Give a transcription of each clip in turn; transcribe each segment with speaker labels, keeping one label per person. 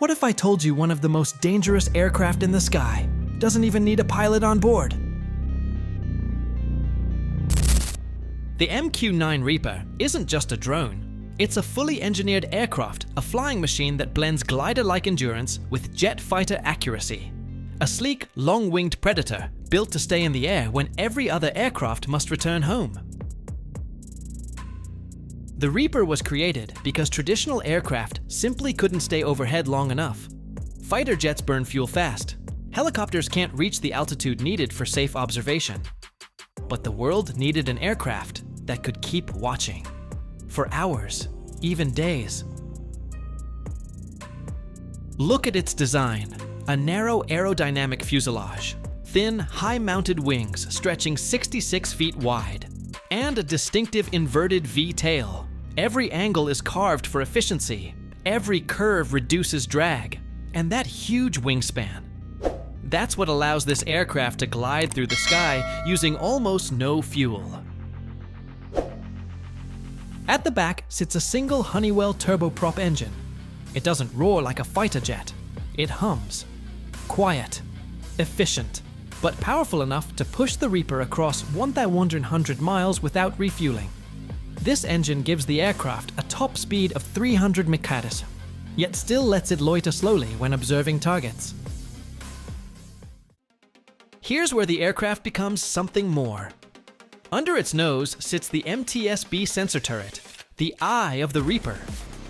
Speaker 1: What if I told you one of the most dangerous aircraft in the sky doesn't even need a pilot on board? The MQ-9 Reaper isn't just a drone. It's a fully engineered aircraft, a flying machine that blends glider-like endurance with jet fighter accuracy. A sleek, long-winged predator built to stay in the air when every other aircraft must return home. The Reaper was created because traditional aircraft simply couldn't stay overhead long enough. Fighter jets burn fuel fast. Helicopters can't reach the altitude needed for safe observation. But the world needed an aircraft that could keep watching. For hours, even days. Look at its design. A narrow aerodynamic fuselage, thin, high-mounted wings stretching 66 feet wide, and a distinctive inverted V-tail. Every angle is carved for efficiency. Every curve reduces drag. And that huge wingspan. That's what allows this aircraft to glide through the sky using almost no fuel. At the back sits a single Honeywell turboprop engine. It doesn't roar like a fighter jet. It hums. Quiet, efficient, but powerful enough to push the Reaper across 1,100 miles without refueling. This engine gives the aircraft a top speed of 300 km/h, yet still lets it loiter slowly when observing targets. Here's where the aircraft becomes something more. Under its nose sits the MTSB sensor turret, the eye of the Reaper.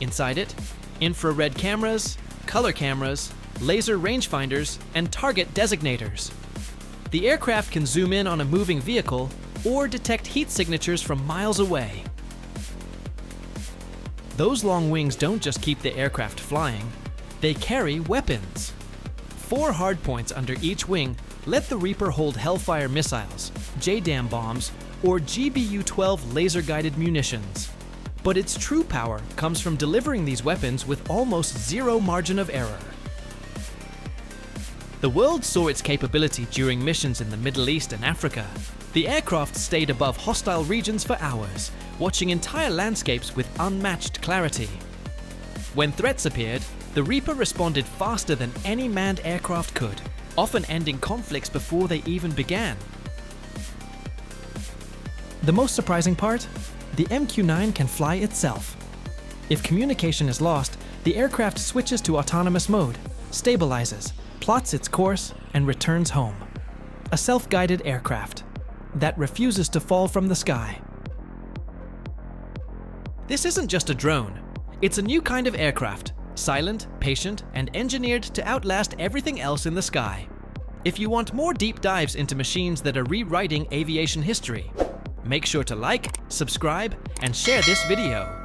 Speaker 1: Inside it, infrared cameras, color cameras, laser rangefinders, and target designators. The aircraft can zoom in on a moving vehicle or detect heat signatures from miles away. Those long wings don't just keep the aircraft flying, they carry weapons. 4 hardpoints under each wing let the Reaper hold Hellfire missiles, JDAM bombs, or GBU-12 laser-guided munitions. But its true power comes from delivering these weapons with almost zero margin of error. The world saw its capability during missions in the Middle East and Africa. The aircraft stayed above hostile regions for hours, watching entire landscapes with unmatched clarity. When threats appeared, the Reaper responded faster than any manned aircraft could, often ending conflicts before they even began. The most surprising part? The MQ-9 can fly itself. If communication is lost, the aircraft switches to autonomous mode, stabilizes, plots its course, and returns home. A self-guided aircraft that refuses to fall from the sky. This isn't just a drone. It's a new kind of aircraft, silent, patient, and engineered to outlast everything else in the sky. If you want more deep dives into machines that are rewriting aviation history, make sure to like, subscribe, and share this video.